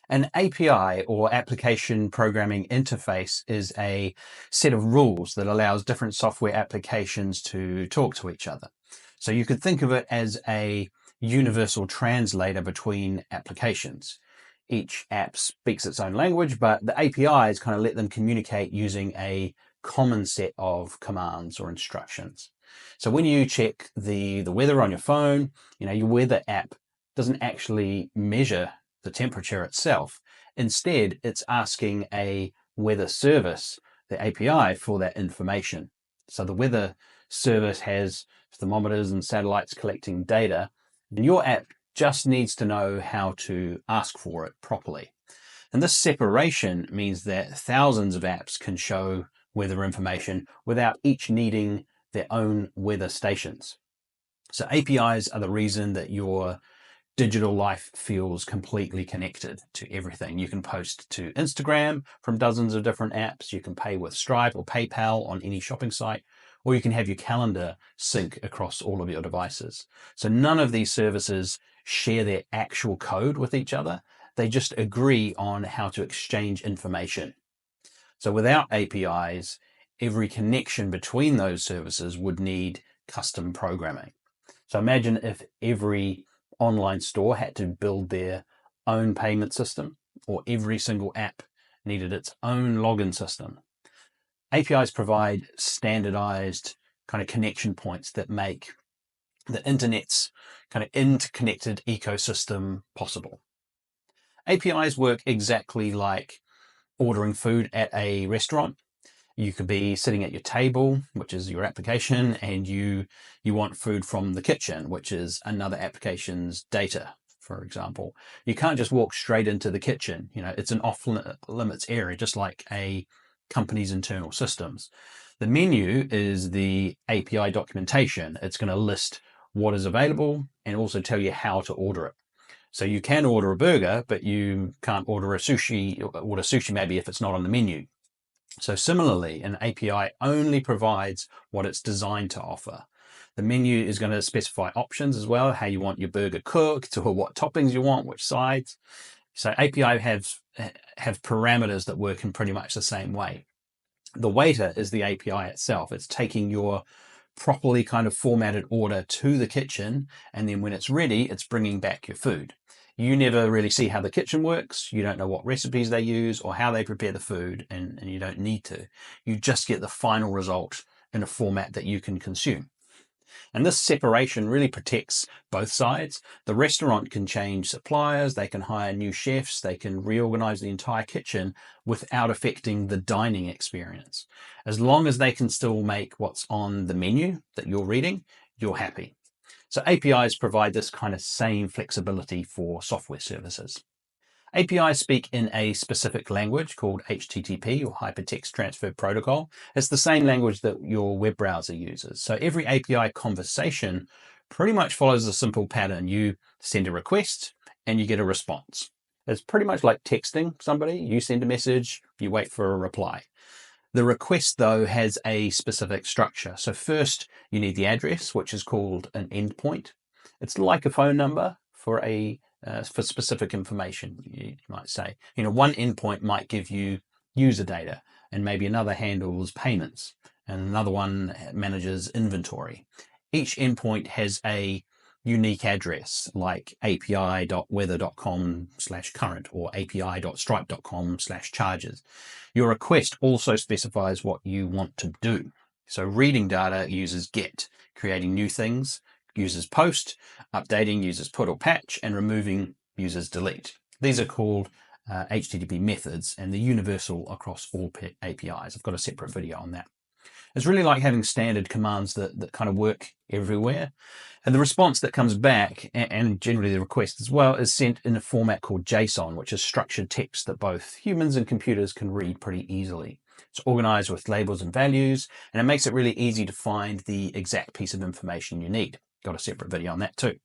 An API, or application programming interface, is a set of rules that allows different software applications to talk to each other. So you could think of it as a universal translator between applications. Each app speaks its own language, but the APIs kind of let them communicate using a common set of commands or instructions. So when you check the weather on your phone, your weather app doesn't actually measure the temperature itself. Instead, it's asking a weather service, the API, for that information. So the weather service has thermometers and satellites collecting data, and your app just needs to know how to ask for it properly. And this separation means that thousands of apps can show weather information without each needing their own weather stations. So APIs are the reason that your digital life feels completely connected to everything. You can post to Instagram from dozens of different apps. You can pay with Stripe or PayPal on any shopping site, or you can have your calendar sync across all of your devices. So none of these services share their actual code with each other. They just agree on how to exchange information. So without APIs, every connection between those services would need custom programming. So imagine if every online store had to build their own payment system, or every single app needed its own login system. APIs provide standardized kind of connection points that make the internet's kind of interconnected ecosystem possible. APIs work exactly like ordering food at a restaurant. You could be sitting at your table, which is your application, and you want food from the kitchen, which is another application's data, for example. You can't just walk straight into the kitchen. It's an off-limits area, just like a company's internal systems. The menu is the API documentation. It's going to list what is available and also tell you how to order it. So you can order a burger, but you can't order sushi maybe if it's not on the menu. So similarly, an API only provides what it's designed to offer. The menu is going to specify options as well, how you want your burger cooked, or what toppings you want, which sides. So API have parameters that work in pretty much the same way. The waiter is the API itself. It's taking your properly kind of formatted order to the kitchen, and then when it's ready, it's bringing back your food. You never really see how the kitchen works. You don't know what recipes they use or how they prepare the food, and you don't need to. You just get the final result in a format that you can consume. And this separation really protects both sides. The restaurant can change suppliers, they can hire new chefs, they can reorganize the entire kitchen without affecting the dining experience. As long as they can still make what's on the menu that you're reading, you're happy. So APIs provide this kind of same flexibility for software services. APIs speak in a specific language called HTTP, or Hypertext Transfer Protocol. It's the same language that your web browser uses. So every API conversation pretty much follows a simple pattern. You send a request and you get a response. It's pretty much like texting somebody. You send a message, you wait for a reply. The request, though, has a specific structure. So first, you need the address, which is called an endpoint. It's like a phone number for specific information, you might say. One endpoint might give you user data, and maybe another handles payments, and another one manages inventory. Each endpoint has a unique address, like api.weather.com/current or api.stripe.com/charges. Your request also specifies what you want to do. So reading data uses get, creating new things uses post, updating uses put or patch, and removing uses delete. These are called HTTP methods, and they're universal across all APIs. I've got a separate video on that. It's really like having standard commands that kind of work everywhere. And the response that comes back, and generally the request as well, is sent in a format called JSON, which is structured text that both humans and computers can read pretty easily. It's organized with labels and values, and it makes it really easy to find the exact piece of information you need. Got a separate video on that too.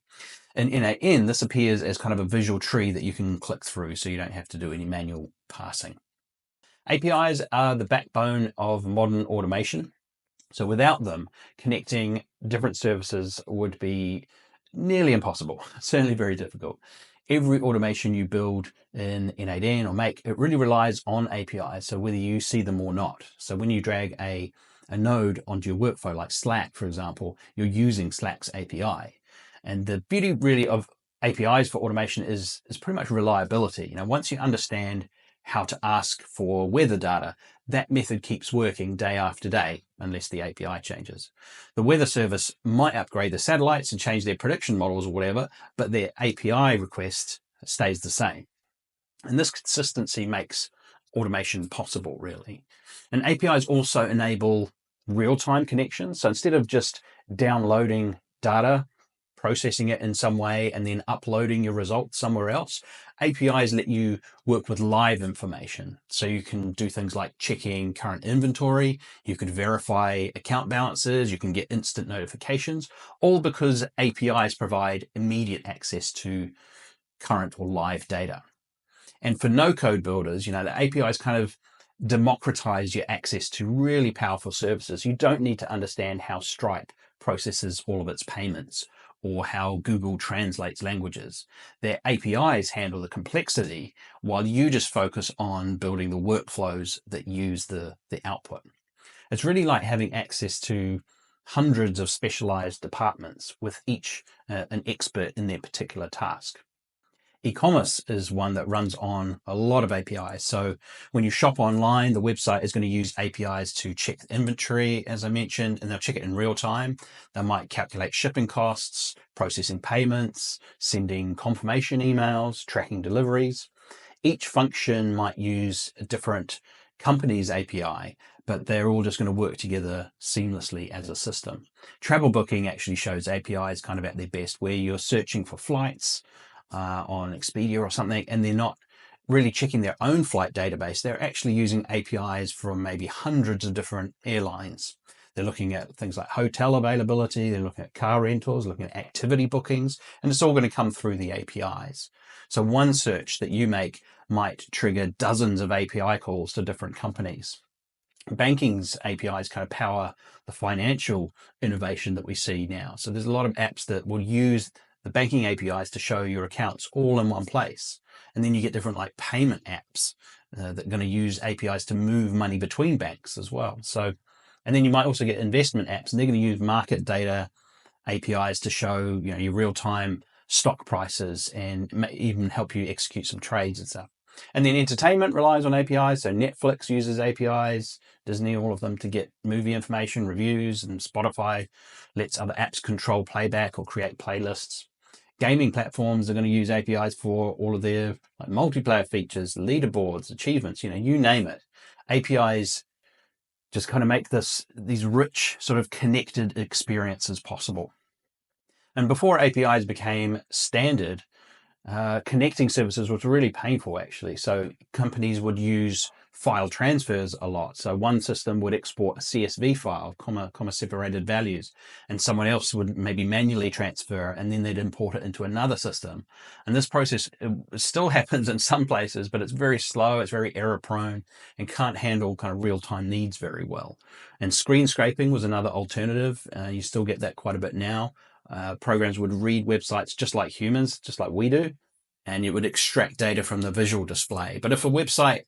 In NAN, this appears as kind of a visual tree that you can click through, so you don't have to do any manual parsing. APIs are the backbone of modern automation. So without them, connecting different services would be nearly impossible, certainly very difficult. every automation you build in N8N or Make, it really relies on APIs. So whether you see them or not. So when you drag a node onto your workflow, like Slack, for example, you're using Slack's API. And the beauty really of APIs for automation is pretty much reliability. You know, once you understand how to ask for weather data, that method keeps working day after day, unless the API changes. The weather service might upgrade the satellites and change their prediction models or whatever, but their API request stays the same. And this consistency makes automation possible, really. And APIs also enable real-time connections. So instead of just downloading data, processing it in some way, and then uploading your results somewhere else, APIs let you work with live information. So you can do things like checking current inventory, you could verify account balances, you can get instant notifications, all because APIs provide immediate access to current or live data. And for no-code builders, you know, the APIs kind of democratize your access to really powerful services. You don't need to understand how Stripe processes all of its payments or how Google translates languages. Their APIs handle the complexity while you just focus on building the workflows that use the output. It's really like having access to hundreds of specialized departments with each an expert in their particular task. E-commerce is one that runs on a lot of APIs. So when you shop online, the website is going to use APIs to check inventory, as I mentioned, and they'll check it in real time. They might calculate shipping costs, processing payments, sending confirmation emails, tracking deliveries. Each function might use a different company's API, but they're all just going to work together seamlessly as a system. Travel booking actually shows APIs kind of at their best, where you're searching for flights on Expedia or something, and they're not really checking their own flight database. They're actually using APIs from maybe hundreds of different airlines. They're looking at things like hotel availability, they're looking at car rentals, looking at activity bookings, and it's all going to come through the APIs. So one search that you make might trigger dozens of API calls to different companies. Banking's APIs kind of power the financial innovation that we see now. So there's a lot of apps that will use the banking APIs to show your accounts all in one place. And then you get different like payment apps that are going to use APIs to move money between banks as well. So, and then you might also get investment apps, and they're going to use market data APIs to show, you know, your real-time stock prices and even help you execute some trades and stuff. And then entertainment relies on APIs. So Netflix uses APIs, Disney, all of them, to get movie information, reviews, and Spotify lets other apps control playback or create playlists. Gaming platforms are going to use APIs for all of their like multiplayer features, leaderboards, achievements, you know, you name it. APIs just kind of make these rich sort of connected experiences possible. And before APIs became standard, connecting services was really painful, actually. So companies would use file transfers a lot. So one system would export a CSV file, comma separated values, and someone else would maybe manually transfer, and then they'd import it into another system. And this process still happens in some places, but it's very slow, it's very error prone, and can't handle kind of real-time needs very well. And screen scraping was another alternative. You still get that quite a bit now. Programs would read websites just like humans, just like we do, and it would extract data from the visual display. But if a website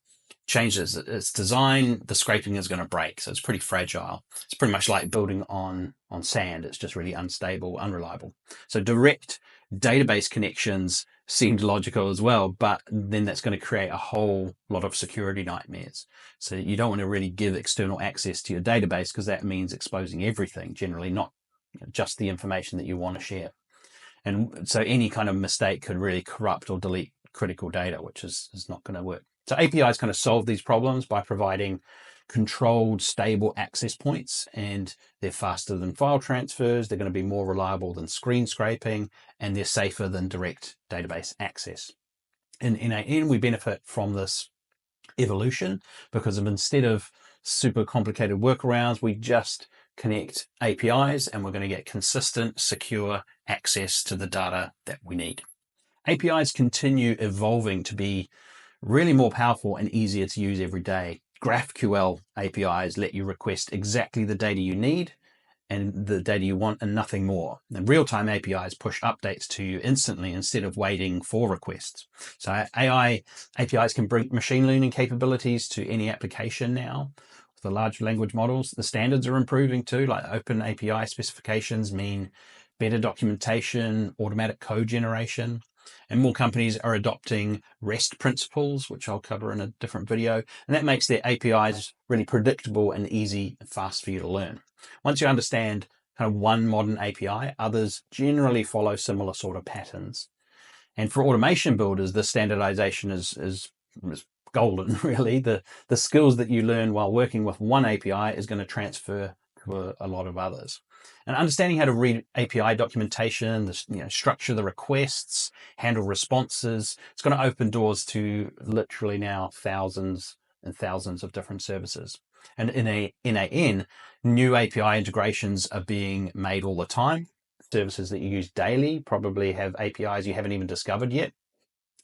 changes its design, the scraping is going to break. So it's pretty fragile. It's pretty much like building on sand. It's just really unstable, unreliable. So direct database connections seemed logical as well, but then that's going to create a whole lot of security nightmares. So you don't want to really give external access to your database, because that means exposing everything, generally not just the information that you want to share. And so any kind of mistake could really corrupt or delete critical data, which is not going to work. So APIs kind of solve these problems by providing controlled, stable access points, and they're faster than file transfers, they're going to be more reliable than screen scraping, and they're safer than direct database access. In N8N, we benefit from this evolution because instead of super complicated workarounds, we just connect APIs and we're going to get consistent, secure access to the data that we need. APIs continue evolving to be really more powerful and easier to use every day. GraphQL APIs let you request exactly the data you need and the data you want and nothing more. And real-time APIs push updates to you instantly instead of waiting for requests. So AI APIs can bring machine learning capabilities to any application now. With the large language models, the standards are improving too, like open API specifications mean better documentation, automatic code generation, and more companies are adopting REST principles, which I'll cover in a different video. And that makes their APIs really predictable and easy and fast for you to learn. Once you understand kind of one modern API, others generally follow similar sort of patterns. And for automation builders, the standardization is golden, really. The skills that you learn while working with one API is going to transfer to a lot of others. And understanding how to read API documentation, structure the requests, handle responses, it's going to open doors to literally now thousands and thousands of different services. And in NAN, new API integrations are being made all the time. Services that you use daily probably have APIs you haven't even discovered yet.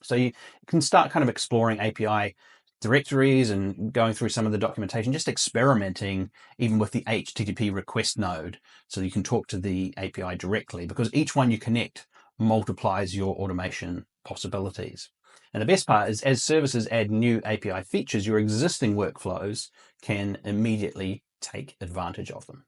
So you can start kind of exploring API directories and going through some of the documentation, just experimenting even with the HTTP request node, so you can talk to the API directly, because each one you connect multiplies your automation possibilities. And the best part is, as services add new API features, your existing workflows can immediately take advantage of them.